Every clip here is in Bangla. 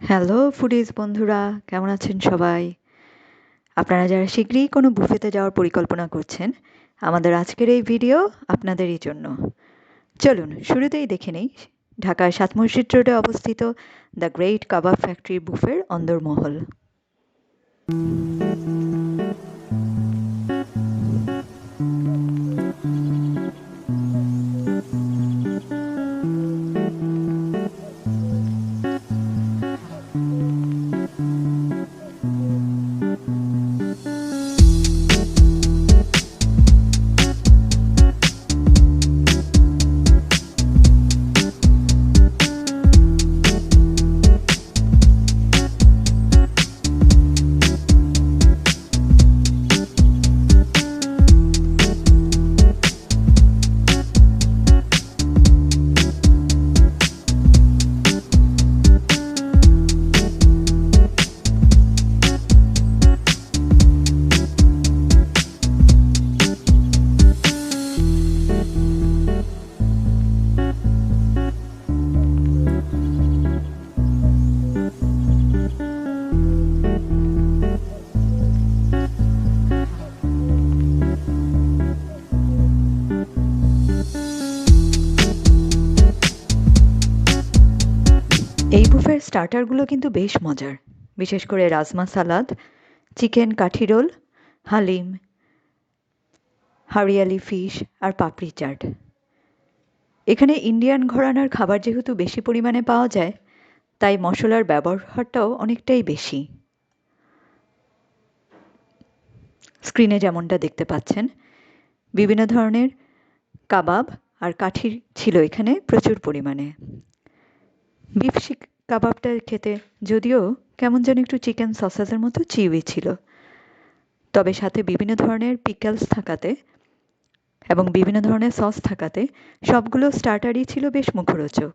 হ্যালো ফুডিজ বন্ধুরা, কেমন আছেন সবাই? আপনারা যারা শীঘ্রই কোনো বুফেতে যাওয়ার পরিকল্পনা করছেন, আমাদের আজকের এই ভিডিও আপনাদেরই জন্য। চলুন শুরুতেই দেখে নেই ঢাকার সাত মসজিদ রোডে অবস্থিত দ্য গ্রেট কাবাব ফ্যাক্টরি বুফের অন্দরমহল। এই বুফের স্টার্টারগুলো কিন্তু বেশ মজার, বিশেষ করে রাজমা সালাদ, চিকেন কাঠি রোল, হালিম, হরিয়ালি ফিশ আর পাপড়ি চাট। এখানে ইন্ডিয়ান ঘরানার খাবার যেহেতু বেশি পরিমাণে পাওয়া যায়, তাই মশলার ব্যবহারটাও অনেকটাই বেশি। স্ক্রিনে যেমনটা দেখতে পাচ্ছেন, বিভিন্ন ধরনের কাবাব আর কাঠি ছিল এখানে প্রচুর পরিমাণে। বিফ কাবাবটা খেতে যদিও কেমন যেন একটু চিকেন সসেজের মতো চিউই ছিল, তবে সাথে বিভিন্ন ধরনের পিকলস থাকাতে এবং বিভিন্ন ধরনের সস থাকাতে সবগুলো স্টার্টারই ছিল বেশ মুখরোচক।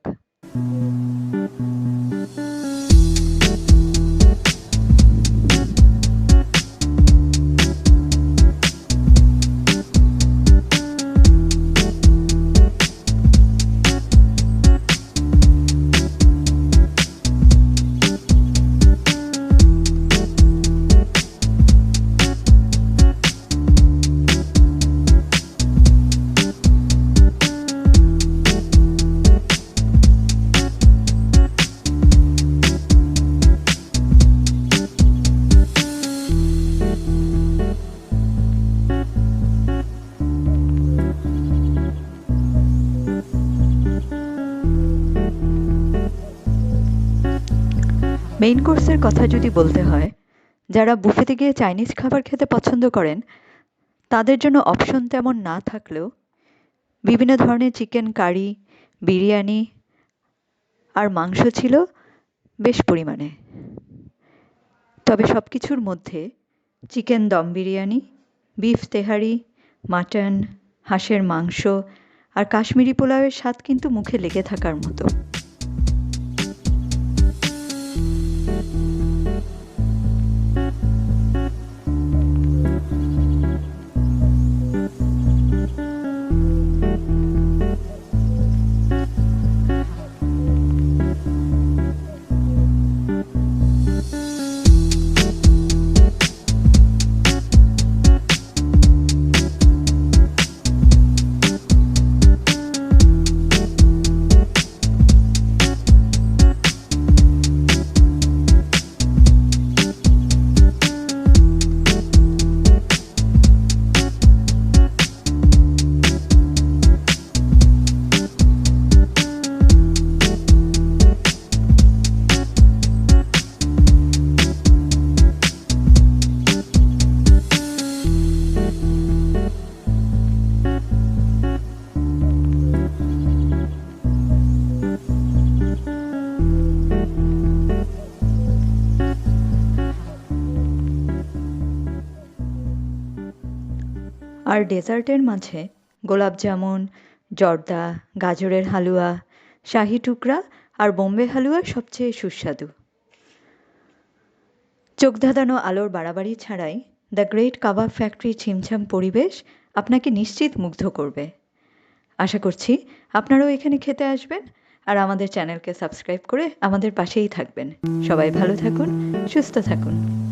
মেইন কোর্সের কথা যদি বলতে হয়, যারা বুফেতে গিয়ে চাইনিজ খাবার খেতে পছন্দ করেন তাদের জন্য অপশন তেমন না থাকলেও বিভিন্ন ধরনের চিকেন কারি, বিরিয়ানি আর মাংস ছিল বেশ পরিমাণে। তবে সব কিছুর মধ্যে চিকেন দম বিরিয়ানি, বিফ তেহারি, মাটন, হাঁসের মাংস আর কাশ্মীরি পোলাওয়ের স্বাদ কিন্তু মুখে লেগে থাকার মতো। আর ডেজার্টের মাঝে গোলাপ জামুন, জর্দা, গাজরের হালুয়া, শাহি টুকরা আর বোম্বে হালুয়া সবচেয়ে সুস্বাদু। চোখ ধাঁধানো আলোর বাড়াবাড়ি ছাড়াই দ্য গ্রেট কাবাব ফ্যাক্টরির ছিমছাম পরিবেশ আপনাকে নিশ্চিত মুগ্ধ করবে। আশা করছি আপনারাও এখানে খেতে আসবেন আর আমাদের চ্যানেলকে সাবস্ক্রাইব করে আমাদের পাশেই থাকবেন। সবাই ভালো থাকুন, সুস্থ থাকুন।